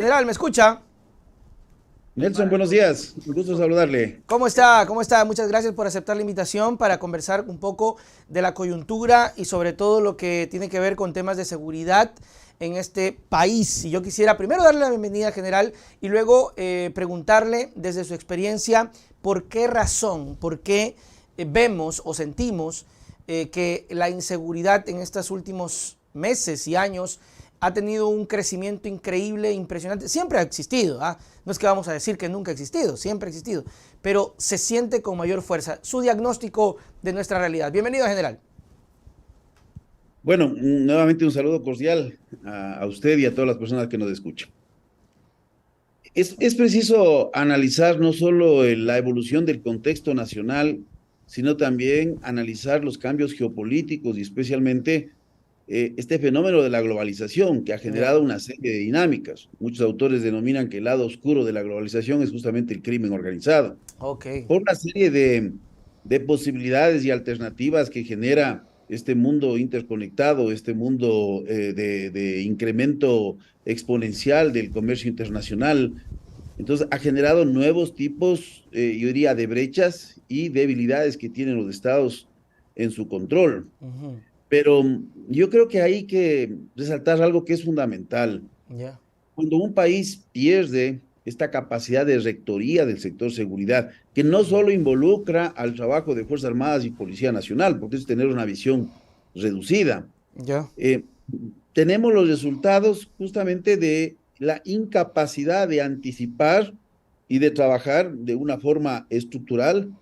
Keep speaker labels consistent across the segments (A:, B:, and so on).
A: General, ¿me escucha?
B: Nelson, buenos días. Un gusto saludarle.
A: ¿Cómo está? ¿Cómo está? Muchas gracias por aceptar la invitación para conversar un poco de la coyuntura y sobre todo lo que tiene que ver con temas de seguridad en este país. Y yo quisiera primero darle la bienvenida, general, y luego preguntarle desde su experiencia por qué razón, por qué vemos o sentimos que la inseguridad en estos últimos meses y años ha tenido un crecimiento increíble, impresionante. Siempre ha existido, ¿ah? No es que vamos a decir que nunca ha existido, siempre ha existido, pero se siente con mayor fuerza. Su diagnóstico de nuestra realidad. Bienvenido, general.
B: Bueno, nuevamente un saludo cordial a usted y a todas las personas que nos escuchan. Es preciso analizar no solo la evolución del contexto nacional, sino también analizar los cambios geopolíticos y especialmente este fenómeno de la globalización que ha generado
A: Ya.
B: una serie de dinámicas. Muchos autores denominan que el lado oscuro de la globalización es justamente el crimen organizado
A: Ok.
B: por una serie de posibilidades y alternativas que genera este mundo interconectado, este mundo de incremento exponencial del comercio internacional. Entonces, ha generado nuevos tipos, yo diría, de brechas y debilidades que tienen los estados en su control.
A: Ujú.
B: Pero yo creo que hay que resaltar algo que es fundamental.
A: Ya.
B: Cuando un país pierde esta capacidad de rectoría del sector seguridad, que no solo involucra al trabajo de Fuerzas Armadas y Policía Nacional, porque es tener una visión reducida,
A: Ya.
B: eh, tenemos los resultados justamente de la incapacidad de anticipar y de trabajar de una forma estructural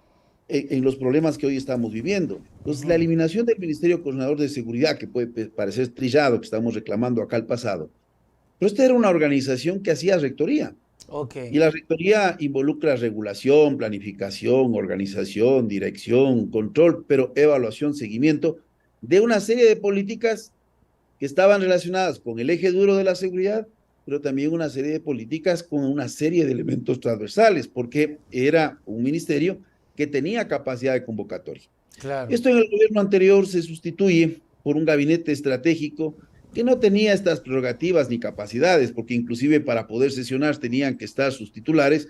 B: en los problemas que hoy estamos viviendo. Entonces, la
A: Ujú.
B: eliminación del Ministerio Coordinador de Seguridad, que puede parecer trillado, que estamos reclamando acá al pasado, pero esta era una organización que hacía rectoría.
A: Ok.
B: Y la rectoría involucra regulación, planificación, organización, dirección, control, pero evaluación, seguimiento de una serie de políticas que estaban relacionadas con el eje duro de la seguridad, pero también una serie de políticas con una serie de elementos transversales, porque era un ministerio que tenía capacidad de convocatoria.
A: Claro.
B: Esto en el gobierno anterior se sustituye por un gabinete estratégico que no tenía estas prerrogativas ni capacidades, porque inclusive para poder sesionar tenían que estar sus titulares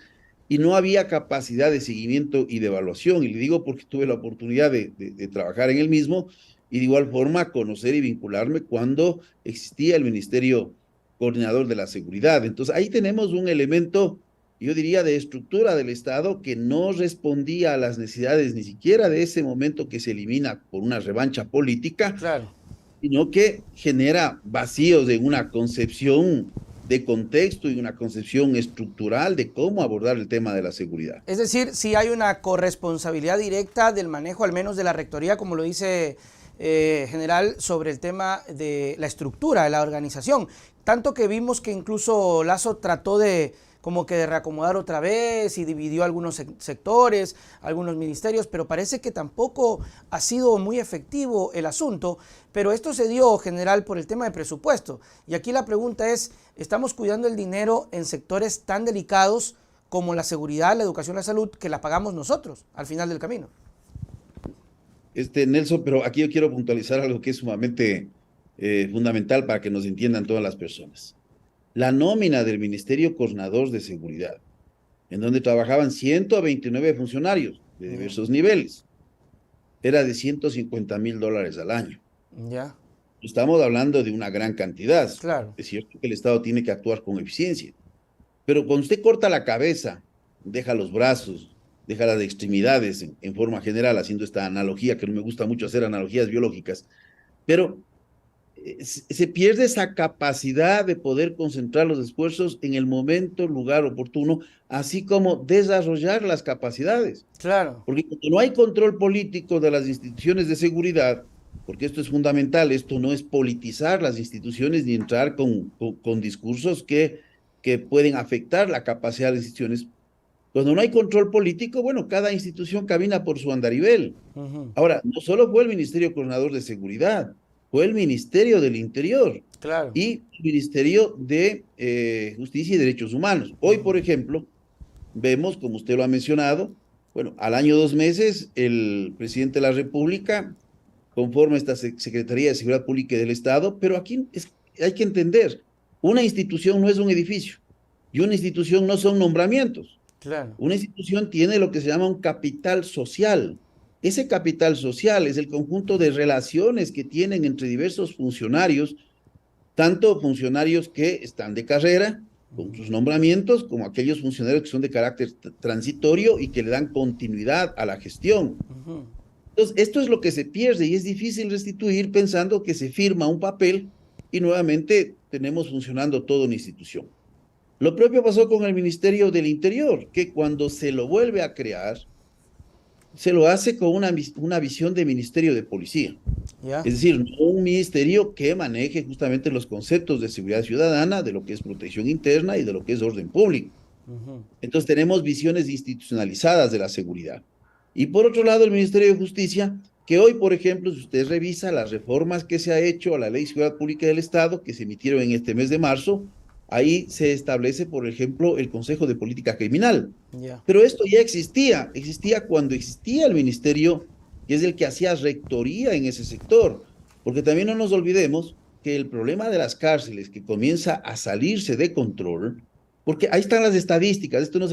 B: y no había capacidad de seguimiento y de evaluación. Y le digo porque tuve la oportunidad de trabajar en el mismo y de igual forma conocer y vincularme cuando existía el Ministerio Coordinador de la Seguridad. Entonces ahí tenemos un elemento, yo diría, de estructura del Estado que no respondía a las necesidades ni siquiera de ese momento que se elimina por una revancha política,
A: Claro.
B: sino que genera vacíos en una concepción de contexto y una concepción estructural de cómo abordar el tema de la seguridad.
A: Es decir, si hay una corresponsabilidad directa del manejo, al menos de la rectoría, como lo dice general, sobre el tema de la estructura de la organización. Tanto que vimos que incluso Lazo trató de como que de reacomodar otra vez y dividió algunos sectores, algunos ministerios, pero parece que tampoco ha sido muy efectivo el asunto. Pero esto se dio, general, por el tema de presupuesto. Y aquí la pregunta es, ¿estamos cuidando el dinero en sectores tan delicados como la seguridad, la educación, la salud, que la pagamos nosotros al final del camino?
B: Nelson, pero aquí yo quiero puntualizar algo que es sumamente fundamental para que nos entiendan todas las personas. La nómina del Ministerio Coordinador de Seguridad, en donde trabajaban 129 funcionarios de
A: Ya.
B: diversos niveles, era de $150,000 al año.
A: Ya.
B: Estamos hablando de una gran cantidad.
A: Claro.
B: Es cierto que el Estado tiene que actuar con eficiencia, pero cuando usted corta la cabeza, deja los brazos, deja las extremidades en forma general, haciendo esta analogía, que no me gusta mucho hacer analogías biológicas, pero se pierde esa capacidad de poder concentrar los esfuerzos en el momento, lugar oportuno, así como desarrollar las capacidades.
A: Claro.
B: Porque cuando no hay control político de las instituciones de seguridad, porque esto es fundamental, esto no es politizar las instituciones ni entrar con discursos que pueden afectar la capacidad de las instituciones. Cuando no hay control político, bueno, cada institución camina por su andarivel.
A: Ujú.
B: Ahora, no solo fue el Ministerio Coordinador de Seguridad, fue el Ministerio del Interior
A: Claro.
B: y el Ministerio de Justicia y Derechos Humanos. Hoy, por
A: Ujú.
B: ejemplo, vemos, como usted lo ha mencionado, bueno, al año 2 meses, el presidente de la República conforma esta Secretaría de Seguridad Pública y del Estado, pero aquí hay que entender, una institución no es un edificio. Y una institución no son nombramientos.
A: Claro.
B: Una institución tiene lo que se llama un capital social. Ese capital social es el conjunto de relaciones que tienen entre diversos funcionarios, tanto funcionarios que están de carrera, con sus nombramientos, como aquellos funcionarios que son de carácter transitorio y que le dan continuidad a la gestión.
A: Ujú.
B: Entonces, esto es lo que se pierde y es difícil restituir pensando que se firma un papel y nuevamente tenemos funcionando toda una institución. Lo propio pasó con el Ministerio del Interior, que cuando se lo vuelve a crear, se lo hace con una visión de Ministerio de Policía.
A: Ya.
B: Es decir, no un ministerio que maneje justamente los conceptos de seguridad ciudadana, de lo que es protección interna y de lo que es orden público.
A: Ujú.
B: Entonces tenemos visiones institucionalizadas de la seguridad. Y por otro lado, el Ministerio de Justicia, que hoy, por ejemplo, si usted revisa las reformas que se ha hecho a la Ley de Seguridad Pública del Estado, que se emitieron en este mes de marzo, ahí se establece, por ejemplo, el Consejo de Política Criminal.
A: Ya.
B: Pero esto ya existía cuando existía el ministerio, que es el que hacía rectoría en ese sector, porque también no nos olvidemos que el problema de las cárceles que comienza a salirse de control, porque ahí están las estadísticas, esto no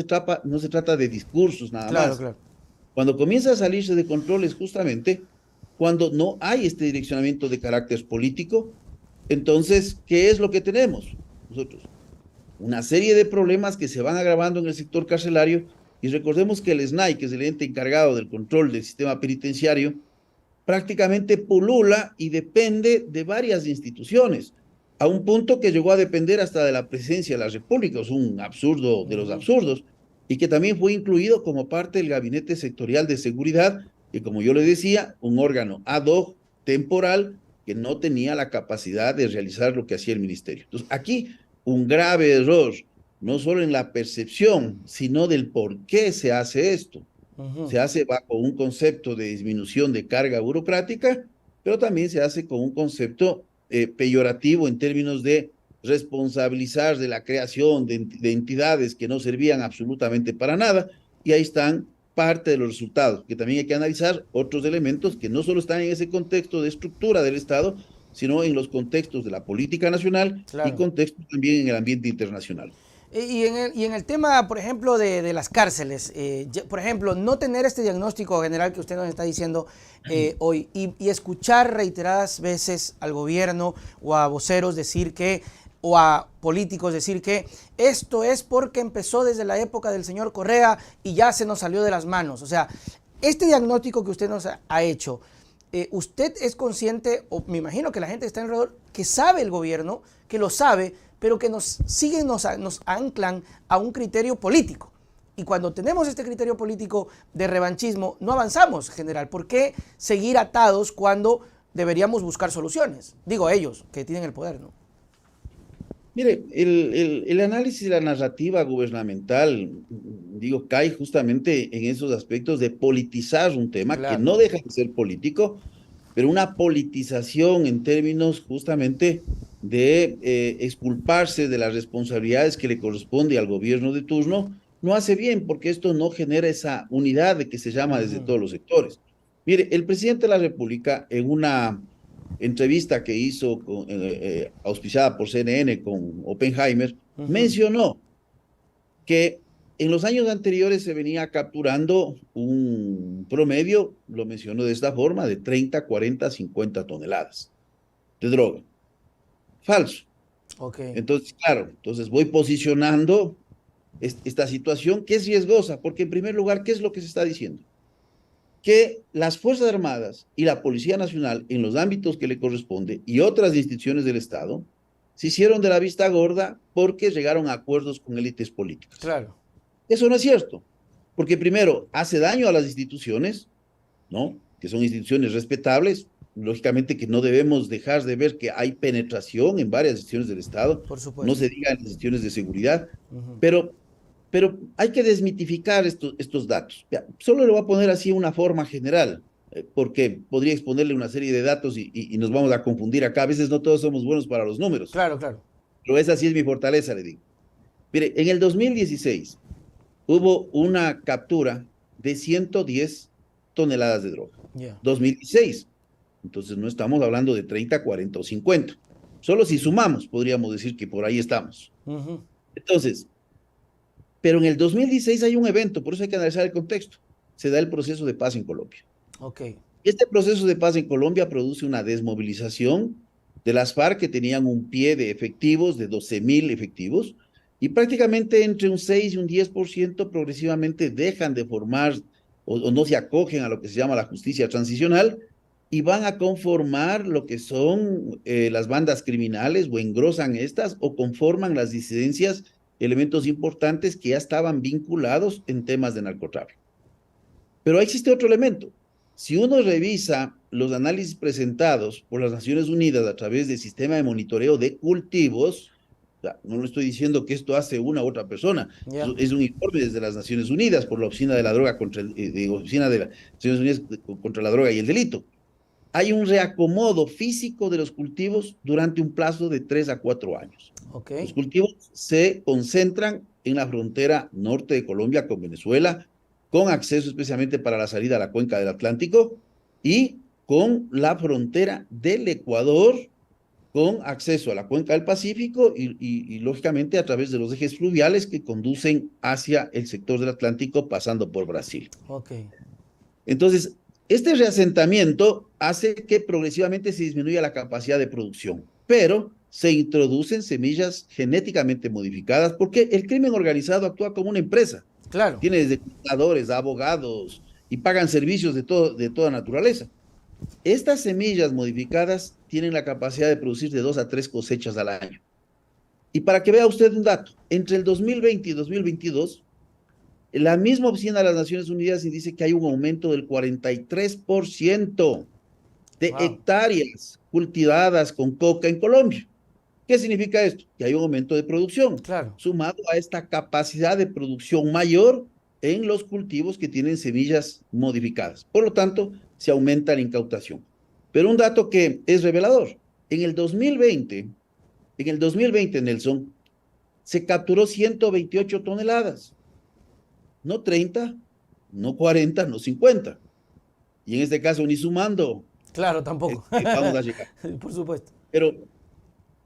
B: se trata de discursos nada
A: Claro,
B: más.
A: claro.
B: Cuando comienza a salirse de control es justamente cuando no hay este direccionamiento de carácter político. Entonces, ¿qué es lo que tenemos nosotros? Una serie de problemas que se van agravando en el sector carcelario y recordemos que el SNAI, que es el ente encargado del control del sistema penitenciario, prácticamente pulula y depende de varias instituciones, a un punto que llegó a depender hasta de la presidencia de la República, es un absurdo de los
A: Ujú.
B: absurdos, y que también fue incluido como parte del Gabinete Sectorial de Seguridad, que como yo le decía, un órgano ad hoc temporal que no tenía la capacidad de realizar lo que hacía el ministerio. Entonces, aquí un grave error, no solo en la percepción, sino del por qué se hace esto.
A: Ujú.
B: Se hace bajo un concepto de disminución de carga burocrática, pero también se hace con un concepto peyorativo en términos de responsabilizar de la creación de entidades que no servían absolutamente para nada, y ahí están parte de los resultados, que también hay que analizar otros elementos que no solo están en ese contexto de estructura del Estado, sino en los contextos de la política nacional y
A: Claro.
B: contextos también en el ambiente internacional.
A: Y en el tema, por ejemplo, de las cárceles, por ejemplo, no tener este diagnóstico general que usted nos está diciendo hoy y escuchar reiteradas veces al gobierno o a voceros decir que, o a políticos decir que esto es porque empezó desde la época del señor Correa y ya se nos salió de las manos. O sea, este diagnóstico que usted nos ha hecho, usted es consciente, o me imagino que la gente que está alrededor, que sabe el gobierno, que lo sabe, pero que nos siguen, nos anclan a un criterio político. Y cuando tenemos este criterio político de revanchismo, no avanzamos, general. ¿Por qué seguir atados cuando deberíamos buscar soluciones? Digo ellos, que tienen el poder, ¿no?
B: Mire, el análisis de la narrativa gubernamental, digo, cae justamente en esos aspectos de politizar un tema que
A: Claro.
B: no deja de ser político, pero una politización en términos justamente de exculparse de las responsabilidades que le corresponde al gobierno de turno, no hace bien porque esto no genera esa unidad de que se llama desde
A: Ujú.
B: todos los sectores. Mire, el presidente de la República en una entrevista que hizo auspiciada por CNN con Oppenheimer,
A: Ujú.
B: mencionó que en los años anteriores se venía capturando un promedio, lo mencionó de esta forma, de 30, 40, 50 toneladas de droga. Falso.
A: Ok.
B: Entonces, claro, entonces voy posicionando esta situación que es riesgosa, porque en primer lugar, ¿qué es lo que se está diciendo? Que las Fuerzas Armadas y la Policía Nacional, en los ámbitos que le corresponde, y otras instituciones del Estado, se hicieron de la vista gorda porque llegaron a acuerdos con élites políticas.
A: Claro.
B: Eso no es cierto, porque primero hace daño a las instituciones, ¿no? Que son instituciones respetables, lógicamente que no debemos dejar de ver que hay penetración en varias instituciones del Estado,
A: Por
B: no
A: supuesto.
B: se diga en las instituciones de seguridad,
A: Ujú.
B: pero, pero hay que desmitificar estos datos. Ya, solo le voy a poner así una forma general, porque podría exponerle una serie de datos y nos vamos a confundir acá. A veces no todos somos buenos para los números,
A: Claro, claro.
B: pero esa sí es mi fortaleza, le digo. Mire, en el 2016 hubo una captura de 110 toneladas de droga.
A: Ya.
B: 2016. Entonces no estamos hablando de 30, 40 o 50. Solo si sumamos, podríamos decir que por ahí estamos.
A: Ujú.
B: Entonces, Pero en el 2016 hay un evento, por eso hay que analizar el contexto. Se da el proceso de paz en Colombia.
A: Ok.
B: Este proceso de paz en Colombia produce una desmovilización de las FARC que tenían un pie de efectivos, de 12.000 efectivos, y prácticamente entre un 6 y un 10% progresivamente dejan de formar o no se acogen a lo que se llama la justicia transicional y van a conformar lo que son las bandas criminales o engrosan estas o conforman las disidencias, elementos importantes que ya estaban vinculados en temas de narcotráfico. Pero existe otro elemento. Si uno revisa los análisis presentados por las Naciones Unidas a través del sistema de monitoreo de cultivos, o sea, no le estoy diciendo que esto hace una u otra persona,
A: Ya.
B: es un informe desde las Naciones Unidas por la Oficina de la Droga contra Oficina de las Naciones Unidas contra la Droga y el Delito. Hay un reacomodo físico de los cultivos durante un plazo de 3 a 4 años.
A: Ok.
B: Los cultivos se concentran en la frontera norte de Colombia con Venezuela, con acceso especialmente para la salida a la cuenca del Atlántico y con la frontera del Ecuador, con acceso a la cuenca del Pacífico y lógicamente a través de los ejes fluviales que conducen hacia el sector del Atlántico pasando por Brasil.
A: Ok.
B: Entonces, este reasentamiento hace que progresivamente se disminuya la capacidad de producción, pero se introducen semillas genéticamente modificadas porque el crimen organizado actúa como una empresa.
A: Claro.
B: Tiene desde contadores, abogados y pagan servicios de toda naturaleza. Estas semillas modificadas tienen la capacidad de producir de 2 a 3 cosechas al año. Y para que vea usted un dato, entre el 2020 y 2022, la misma Oficina de las Naciones Unidas dice que hay un aumento del 43% de
A: Wow.
B: hectáreas cultivadas con coca en Colombia. ¿Qué significa esto? Que hay un aumento de producción,
A: Claro.
B: sumado a esta capacidad de producción mayor en los cultivos que tienen semillas modificadas. Por lo tanto, se aumenta la incautación. Pero un dato que es revelador, en el 2020, Nelson, se capturó 128 toneladas, no 30, no 40, no 50. Y en este caso, ni sumando,
A: Claro, tampoco.
B: vamos a llegar.
A: Por supuesto.
B: Pero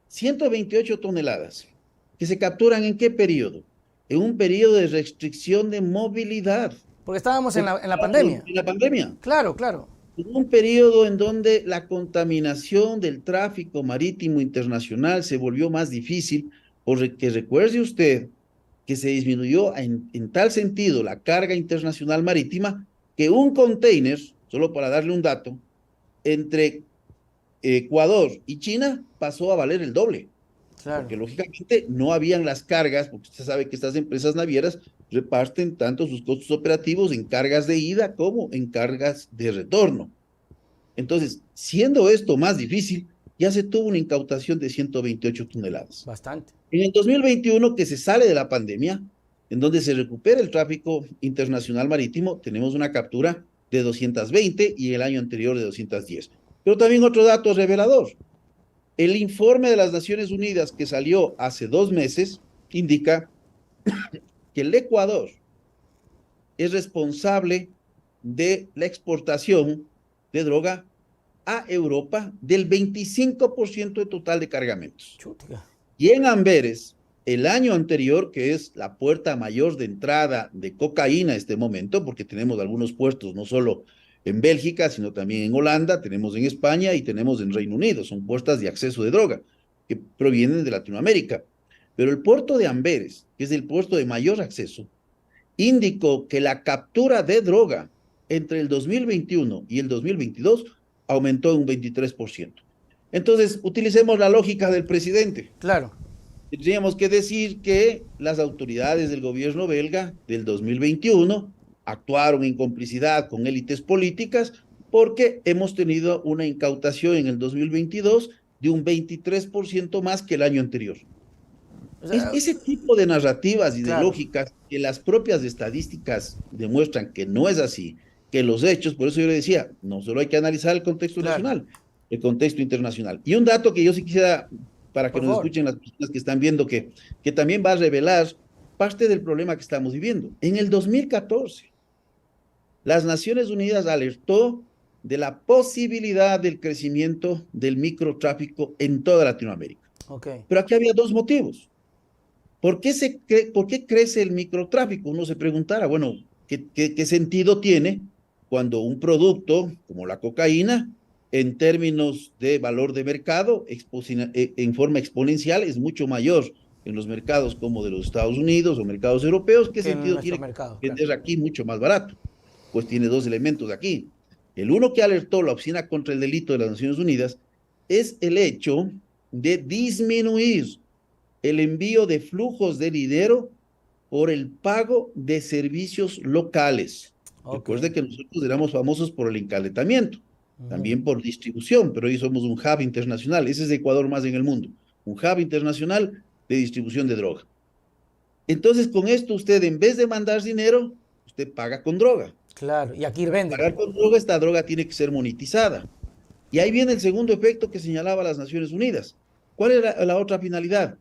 B: 128 toneladas que se capturan ¿en qué periodo? En un periodo de restricción de movilidad.
A: Porque estábamos en la
B: En
A: pandemia.
B: la pandemia.
A: Claro, claro.
B: En un periodo en donde la contaminación del tráfico marítimo internacional se volvió más difícil, porque recuerde usted que se disminuyó en tal sentido la carga internacional marítima que un container, solo para darle un dato, entre Ecuador y China pasó a valer el doble,
A: Claro.
B: porque lógicamente no habían las cargas, porque usted sabe que estas empresas navieras reparten tanto sus costos operativos en cargas de ida como en cargas de retorno. Entonces, siendo esto más difícil, ya se tuvo una incautación de 128 toneladas.
A: Bastante.
B: En el 2021, que se sale de la pandemia, en donde se recupera el tráfico internacional marítimo, tenemos una captura de 220 y el año anterior de 210. Pero también otro dato revelador. El informe de las Naciones Unidas que salió hace 2 meses indica que el Ecuador es responsable de la exportación de droga a Europa del 25% de total de cargamentos.
A: Chutica.
B: Y en Amberes, el año anterior, que es la puerta mayor de entrada de cocaína en este momento, porque tenemos algunos puertos no solo en Bélgica, sino también en Holanda, tenemos en España y tenemos en Reino Unido, son puertas de acceso de droga que provienen de Latinoamérica. Pero el puerto de Amberes, que es el puerto de mayor acceso, indicó que la captura de droga entre el 2021 y el 2022 aumentó en un 23%. Entonces, utilicemos la lógica del presidente.
A: Claro.
B: Tendríamos que decir que las autoridades del gobierno belga del 2021 actuaron en complicidad con élites políticas porque hemos tenido una incautación en el 2022 de un 23% más que el año anterior.
A: O sea,
B: Ese tipo de narrativas y de
A: claro.
B: lógicas que las propias estadísticas demuestran que no es así, que los hechos, por eso yo le decía, no solo hay que analizar el contexto
A: Claro.
B: nacional, el contexto internacional. Y un dato que yo sí quisiera, para que
A: Por
B: nos
A: favor.
B: escuchen las personas que están viendo, que también va a revelar parte del problema que estamos viviendo. En el 2014, las Naciones Unidas alertó de la posibilidad del crecimiento del microtráfico en toda Latinoamérica.
A: Ok.
B: Pero aquí había 2 motivos. ¿Por qué crece el microtráfico? Uno se preguntara, bueno, ¿qué sentido tiene cuando un producto como la cocaína, en términos de valor de mercado, en forma exponencial, es mucho mayor en los mercados como de los Estados Unidos o mercados europeos? ¿Qué
A: que en
B: sentido
A: nuestro
B: tiene
A: mercado, claro.
B: vender aquí mucho más barato? Pues tiene dos elementos aquí. El uno que alertó la Oficina contra el Delito de las Naciones Unidas es el hecho de disminuir el envío de flujos de dinero por el pago de servicios locales.
A: Ok.
B: Recuerde que nosotros éramos famosos por el encalentamiento,
A: Ujú.
B: también por distribución, pero hoy somos un hub internacional. Ese es Ecuador más en el mundo, un hub internacional de distribución de droga. Entonces, con esto usted, en vez de mandar dinero, usted paga con droga.
A: Claro, y aquí venden.
B: Pagar con droga, esta droga tiene que ser monetizada. Y ahí viene el segundo efecto que señalaba las Naciones Unidas. ¿Cuál era la otra finalidad?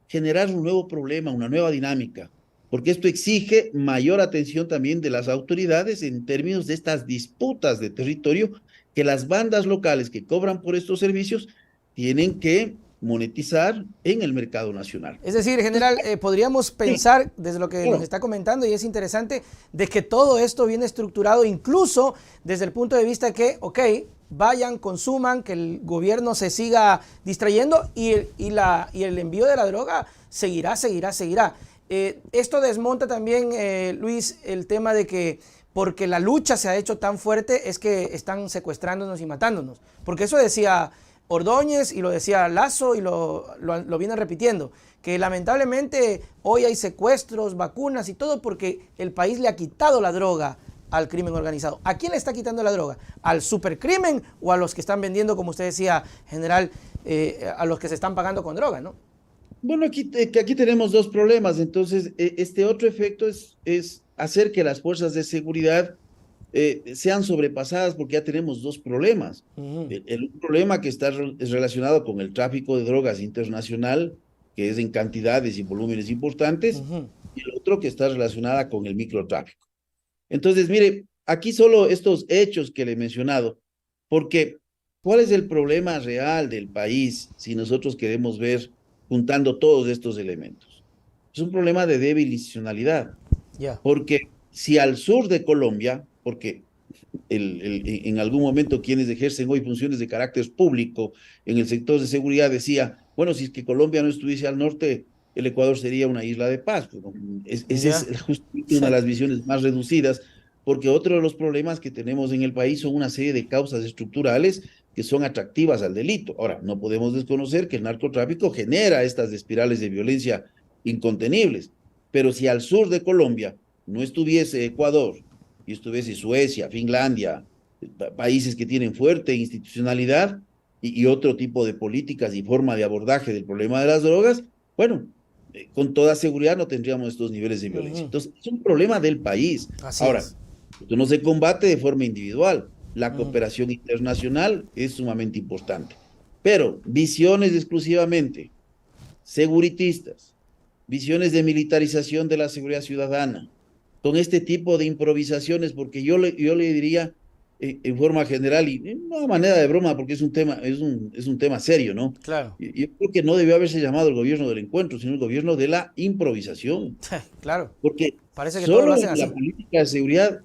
B: Generar un nuevo problema, una nueva dinámica, porque esto exige mayor atención también de las autoridades en términos de estas disputas de territorio que las bandas locales que cobran por estos servicios tienen que monetizar en el mercado nacional.
A: Es decir,
B: Entonces,
A: general, podríamos
B: sí,
A: pensar, desde lo que nos
B: claro,
A: está comentando, y es interesante, de que todo esto viene estructurado incluso desde el punto de vista que, ok, vayan, consuman, que el gobierno se siga distrayendo y el envío de la droga seguirá. Esto desmonta también, Luis, el tema de que porque la lucha se ha hecho tan fuerte es que están secuestrándonos y matándonos. Porque eso decía Ordóñez y lo decía Lazo y lo vienen repitiendo, que lamentablemente hoy hay secuestros, vacunas y todo porque el país le ha quitado la droga al crimen organizado. ¿A quién le está quitando la droga? ¿Al supercrimen o a los que están vendiendo, como usted decía, general, a los que se están pagando con droga, ¿no?
B: bueno, aquí tenemos dos problemas. Entonces, este otro efecto es hacer que las fuerzas de seguridad sean sobrepasadas, porque ya tenemos dos problemas.
A: Uh-huh.
B: El problema que es relacionado con el tráfico de drogas internacional, que es en cantidades y volúmenes importantes,
A: Uh-huh.
B: y el otro que está relacionada con el microtráfico. Entonces, mire, aquí solo estos hechos que le he mencionado, porque ¿cuál es el problema real del país si nosotros queremos ver juntando todos estos elementos? Es un problema de débil institucionalidad,
A: Ya.
B: porque si al sur de Colombia, porque en algún momento quienes ejercen hoy funciones de carácter público en el sector de seguridad decía, bueno, si es que Colombia no estuviese al norte, el Ecuador sería una isla de paz. Esa
A: Ya.
B: es justamente una de las visiones más reducidas, porque otro de los problemas que tenemos en el país son una serie de causas estructurales que son atractivas al delito. Ahora, no podemos desconocer que el narcotráfico genera estas espirales de violencia incontenibles, pero si al sur de Colombia no estuviese Ecuador, y estuviese Suecia, Finlandia, países que tienen fuerte institucionalidad y otro tipo de políticas y forma de abordaje del problema de las drogas, bueno, con toda seguridad no tendríamos estos niveles de violencia.
A: Uh-huh.
B: Entonces, es un problema del país.
A: Así
B: Ahora,
A: es.
B: esto no se combate de forma individual. La
A: Uh-huh.
B: cooperación internacional es sumamente importante. Pero visiones exclusivamente seguritistas, visiones de militarización de la seguridad ciudadana, con este tipo de improvisaciones, porque yo le diría en forma general, y no a manera de broma, porque es un tema serio, ¿no?
A: Claro.
B: Yo creo que no debió haberse llamado el gobierno del encuentro, sino el gobierno de la improvisación,
A: Claro.
B: porque
A: Parece que todo lo
B: solo
A: hacen
B: en la
A: así.
B: política de seguridad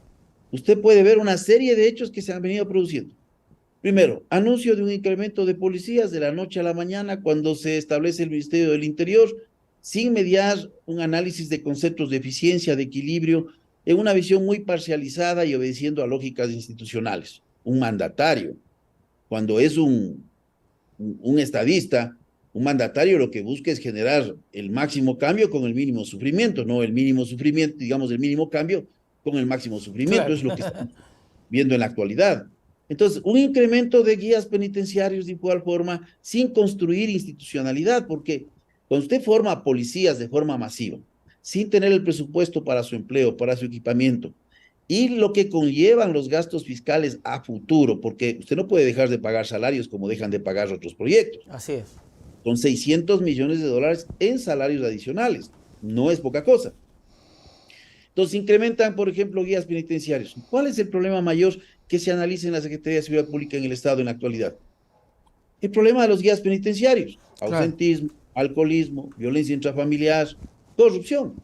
B: usted puede ver una serie de hechos que se han venido produciendo. Primero, anuncio de un incremento de policías de la noche a la mañana cuando se establece el Ministerio del Interior, sin mediar un análisis de conceptos de eficiencia, de equilibrio, en una visión muy parcializada y obedeciendo a lógicas institucionales. Un mandatario, cuando es un estadista, un mandatario lo que busca es generar el máximo cambio con el mínimo sufrimiento, no el mínimo sufrimiento, digamos, el mínimo cambio con el máximo sufrimiento,
A: Claro.
B: es lo que estamos viendo en la actualidad. Entonces, un incremento de guías penitenciarios de igual forma, sin construir institucionalidad, porque cuando usted forma policías de forma masiva, sin tener el presupuesto para su empleo, para su equipamiento, y lo que conllevan los gastos fiscales a futuro, porque usted no puede dejar de pagar salarios como dejan de pagar otros proyectos.
A: Así es.
B: Son 600 millones de dólares en salarios adicionales. No es poca cosa. Entonces, incrementan, por ejemplo, guías penitenciarios. ¿Cuál es el problema mayor que se analiza en la Secretaría de Seguridad Pública en el Estado en la actualidad? El problema de los guías penitenciarios,
A: Claro.
B: ausentismo, alcoholismo, violencia intrafamiliar, corrupción,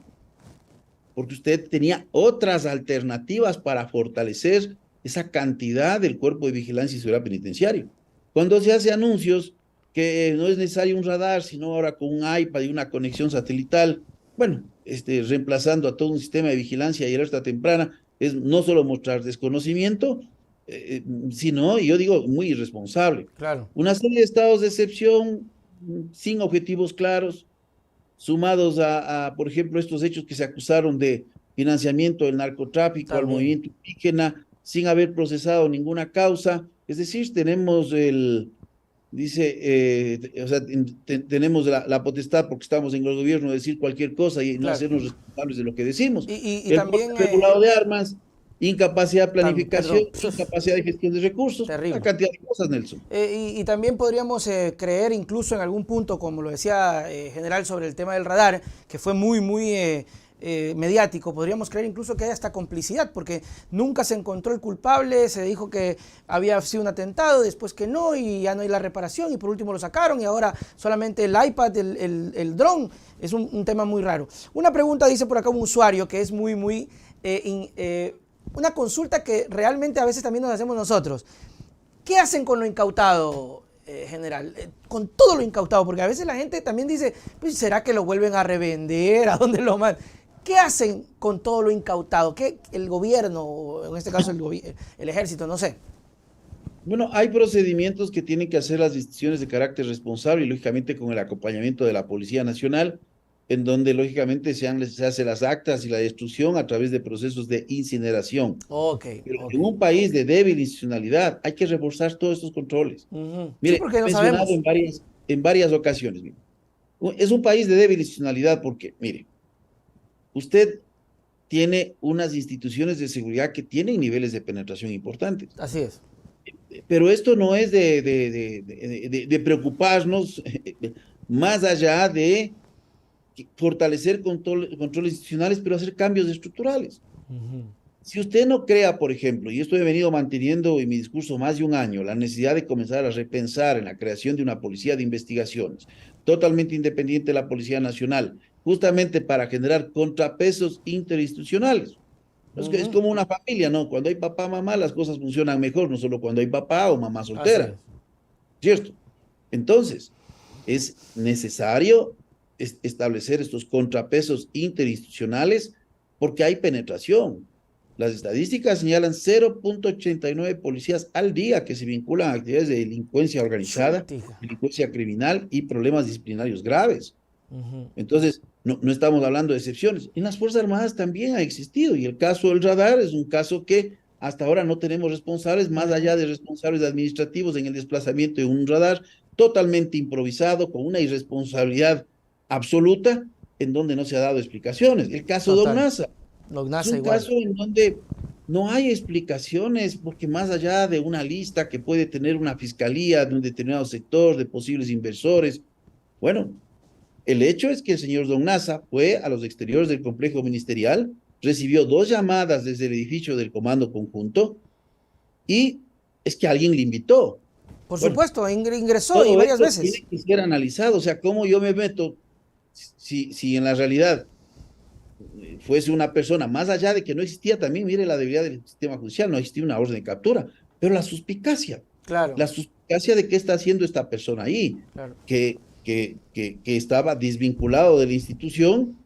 B: porque usted tenía otras alternativas para fortalecer esa cantidad del cuerpo de vigilancia y seguridad penitenciario. Cuando se hace anuncios que no es necesario un radar, sino ahora con un iPad y una conexión satelital, bueno, reemplazando a todo un sistema de vigilancia y alerta temprana, es no solo mostrar desconocimiento, sino, yo digo, muy irresponsable.
A: Claro.
B: Una serie de estados de excepción sin objetivos claros, sumados por ejemplo, estos hechos que se acusaron de financiamiento del narcotráfico al
A: También.
B: movimiento indígena, sin haber procesado ninguna causa. Es decir, tenemos o sea, tenemos la potestad, porque estamos en el gobierno, de decir cualquier cosa y no
A: Claro.
B: hacernos responsables de lo que decimos.
A: Y
B: El porte
A: también,
B: regulado de armas, incapacidad de planificación,
A: perdón,
B: incapacidad de gestión de recursos, una
A: terrible.
B: cantidad de cosas, Nelson.
A: Y también podríamos creer incluso en algún punto, como lo decía General sobre el tema del radar, que fue muy mediático, podríamos creer incluso que hay hasta complicidad, porque nunca se encontró el culpable, se dijo que había sido un atentado, después que no, y ya no hay la reparación, y por último lo sacaron, y ahora solamente el iPad, el dron, es un tema muy raro. Una pregunta dice por acá un usuario que es una consulta que realmente a veces también nos hacemos nosotros. ¿Qué hacen con lo incautado, general? Con todo lo incautado, porque a veces la gente también dice, pues, ¿será que lo vuelven a revender? ¿A dónde lo mandan? ¿Qué hacen con todo lo incautado? ¿Qué el gobierno, o en este caso el ejército, no sé?
B: Bueno, hay procedimientos que tienen que hacer las instituciones de carácter responsable y lógicamente con el acompañamiento de la Policía Nacional, en donde lógicamente se hace las actas y la destrucción a través de procesos de incineración.
A: Ok,
B: Pero
A: ok.
B: en un país de débil institucionalidad hay que reforzar todos estos controles.
A: Sí,
B: Mire,
A: porque
B: he
A: no
B: mencionado
A: sabemos.
B: en varias ocasiones. Mire. Es un país de débil institucionalidad porque, mire, usted tiene unas instituciones de seguridad que tienen niveles de penetración importantes.
A: Así es.
B: Pero esto no es de preocuparnos más allá de fortalecer controles institucionales, pero hacer cambios estructurales. Si usted no crea, por ejemplo, y esto he venido manteniendo en mi discurso más de un año, la necesidad de comenzar a repensar en la creación de una policía de investigaciones totalmente independiente de la Policía Nacional, justamente para generar contrapesos interinstitucionales. Es como una familia, ¿no? Cuando hay papá, mamá, las cosas funcionan mejor, no solo cuando hay papá o mamá
A: Así es.
B: soltera, ¿cierto? Entonces, es necesario establecer estos contrapesos interinstitucionales porque hay penetración. Las estadísticas señalan 0,89 policías al día que se vinculan a actividades de delincuencia organizada,
A: Chutica.
B: delincuencia criminal y problemas disciplinarios graves. Entonces, no estamos hablando de excepciones. En las Fuerzas Armadas también ha existido y el caso del radar es un caso que hasta ahora no tenemos responsables, más allá de responsables administrativos en el desplazamiento de un radar totalmente improvisado, con una irresponsabilidad absoluta, en donde no se ha dado explicaciones. El caso de Don
A: Total.
B: Nasa es
A: Lognasa
B: un
A: igual.
B: caso en donde no hay explicaciones, porque más allá de una lista que puede tener una fiscalía de un determinado sector, de posibles inversores, bueno, el hecho es que el señor Don Nasa fue a los exteriores del complejo ministerial, recibió 2 llamadas desde el edificio del Comando Conjunto y es que alguien le invitó.
A: Por
B: Bueno,
A: supuesto, ingresó y
B: todo
A: varias
B: esto
A: veces.
B: tiene que ser analizado, o sea, cómo yo me meto si en la realidad fuese una persona, más allá de que no existía también, mire la debilidad del sistema judicial, no existía una orden de captura, pero
A: Claro,
B: la suspicacia de qué está haciendo esta persona ahí,
A: claro.
B: que estaba desvinculado de la institución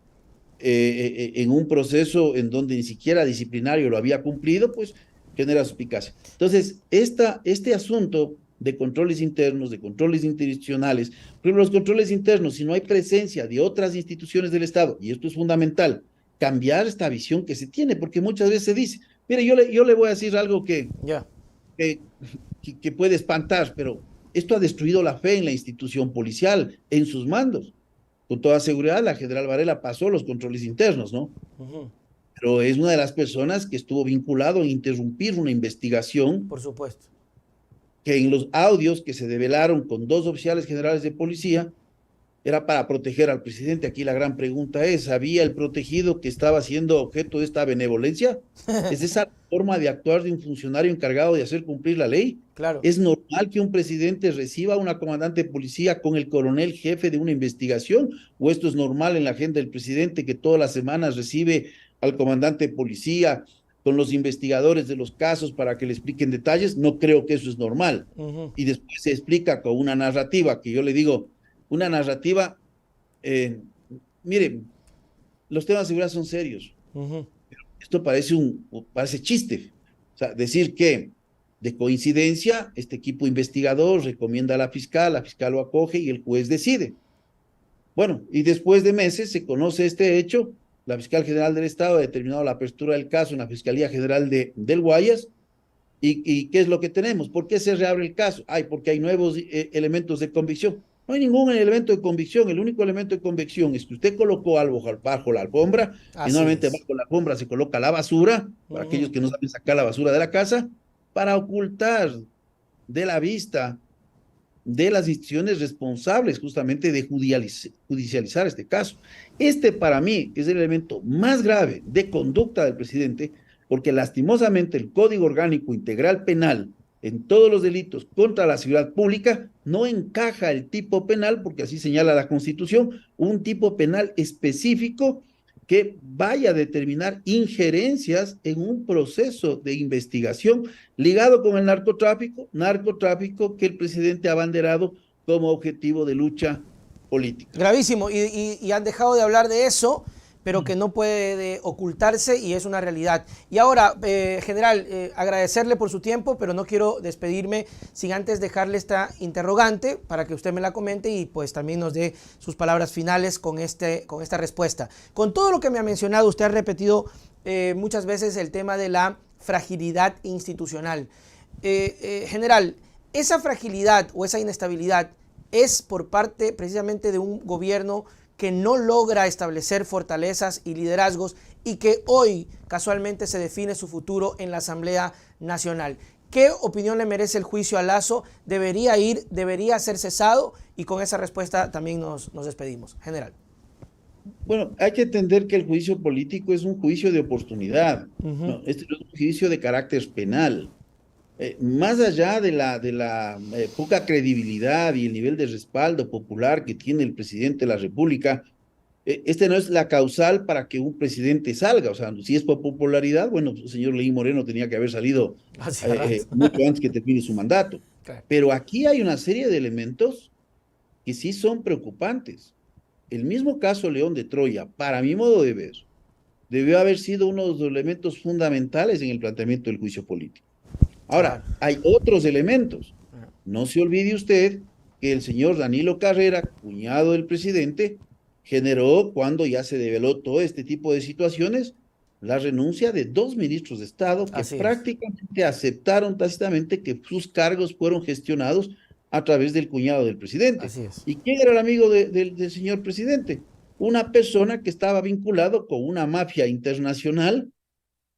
B: en un proceso en donde ni siquiera disciplinario lo había cumplido, pues genera suspicacia. Entonces, este asunto de controles internos, de controles interinstitucionales, por ejemplo, los controles internos, si no hay presencia de otras instituciones del Estado, y esto es fundamental, cambiar esta visión que se tiene, porque muchas veces se dice, mire, yo le voy a decir algo
A: Ya.
B: que, que puede espantar, pero esto ha destruido la fe en la institución policial, en sus mandos. Con toda seguridad, la general Varela pasó los controles internos, ¿no? Pero es una de las personas que estuvo vinculado a interrumpir una investigación
A: Por supuesto.
B: que en los audios que se develaron con 2 oficiales generales de policía, era para proteger al presidente. Aquí la gran pregunta es, ¿sabía el protegido que estaba siendo objeto de esta benevolencia? ¿Es esa forma de actuar de un funcionario encargado de hacer cumplir la ley?
A: Claro.
B: ¿Es normal que un presidente reciba a una comandante de policía con el coronel jefe de una investigación? ¿O esto es normal en la agenda del presidente, que todas las semanas recibe al comandante de policía con los investigadores de los casos para que le expliquen detalles? No creo que eso es normal. Y después se explica con una narrativa que yo le digo, una narrativa, miren, los temas de seguridad son serios. Esto parece chiste. O sea, decir que de coincidencia este equipo investigador recomienda a la fiscal lo acoge y el juez decide. Bueno, y después de meses se conoce este hecho, la fiscal general del Estado ha determinado la apertura del caso en la Fiscalía General del Guayas. ¿Y qué es lo que tenemos? ¿Por qué se reabre el caso? Porque hay nuevos elementos de convicción. No hay ningún elemento de convicción. El único elemento de convicción es que usted colocó algo bajo la alfombra, y normalmente bajo la alfombra se coloca la basura, para aquellos que no saben sacar la basura de la casa, para ocultar de la vista de las instituciones responsables justamente de judicializar este caso. Este para mí es el elemento más grave de conducta del presidente, porque lastimosamente el Código Orgánico Integral Penal en todos los delitos contra la seguridad pública no encaja el tipo penal, porque así señala la Constitución, un tipo penal específico que vaya a determinar injerencias en un proceso de investigación ligado con el narcotráfico que el presidente ha abanderado como objetivo de lucha política.
A: Gravísimo, y han dejado de hablar de eso, pero que no puede ocultarse y es una realidad. Y ahora, general, agradecerle por su tiempo, pero no quiero despedirme sin antes dejarle esta interrogante para que usted me la comente y pues también nos dé sus palabras finales con esta respuesta. Con todo lo que me ha mencionado, usted ha repetido muchas veces el tema de la fragilidad institucional. General, esa fragilidad o esa inestabilidad es por parte precisamente de un gobierno que no logra establecer fortalezas y liderazgos y que hoy casualmente se define su futuro en la Asamblea Nacional. ¿Qué opinión le merece el juicio a Lasso? ¿Debería ser cesado? Y con esa respuesta también nos despedimos. General.
B: Bueno, hay que entender que el juicio político es un juicio de oportunidad. No, este no es un juicio de carácter penal. Más allá de la poca credibilidad y el nivel de respaldo popular que tiene el presidente de la República, este no es la causal para que un presidente salga. O sea, si es por popularidad, bueno, el señor Lenín Moreno tenía que haber salido mucho antes que termine su mandato. Okay. Pero aquí hay una serie de elementos que sí son preocupantes. El mismo caso León de Troya, para mi modo de ver, debió haber sido uno de los elementos fundamentales en el planteamiento del juicio político. Ahora, hay otros elementos. No se olvide usted que el señor Danilo Carrera, cuñado del presidente, generó, cuando ya se develó todo este tipo de situaciones, la renuncia de 2 ministros de Estado que prácticamente aceptaron tácitamente que sus cargos fueron gestionados a través del cuñado del presidente. ¿Y quién era el amigo del señor presidente? Una persona que estaba vinculado con una mafia internacional.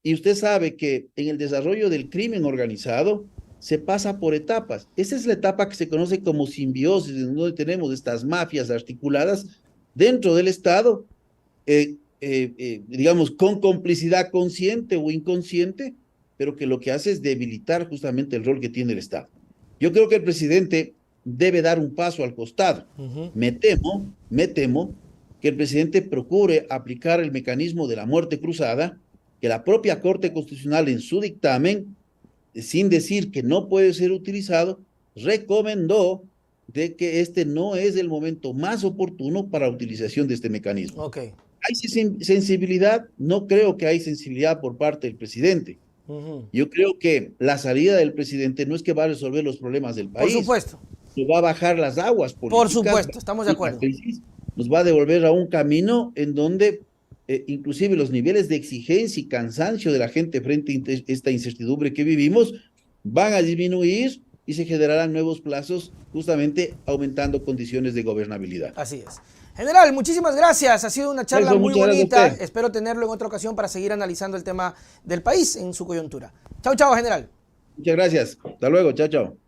B: Y usted sabe que en el desarrollo del crimen organizado se pasa por etapas. Esa es la etapa que se conoce como simbiosis, en donde tenemos estas mafias articuladas dentro del Estado, digamos, con complicidad consciente o inconsciente, pero que lo que hace es debilitar justamente el rol que tiene el Estado. Yo creo que el presidente debe dar un paso al costado. Me temo que el presidente procure aplicar el mecanismo de la muerte cruzada, que la propia Corte Constitucional en su dictamen, sin decir que no puede ser utilizado, recomendó de que este no es el momento más oportuno para la utilización de este mecanismo. ¿Hay sensibilidad? No creo que hay sensibilidad por parte del presidente. Yo creo que la salida del presidente no es que va a resolver los problemas del país.
A: Por supuesto.
B: Que va a bajar las aguas políticas.
A: Por supuesto, estamos de acuerdo.
B: Nos va a devolver a un camino en donde inclusive los niveles de exigencia y cansancio de la gente frente a esta incertidumbre que vivimos van a disminuir y se generarán nuevos plazos, justamente aumentando condiciones de gobernabilidad.
A: Así es. General, muchísimas gracias. Ha sido una charla muy bonita. Espero tenerlo en otra ocasión para seguir analizando el tema del país en su coyuntura. Chao, chao, general.
B: Muchas gracias. Hasta luego. Chao, chao.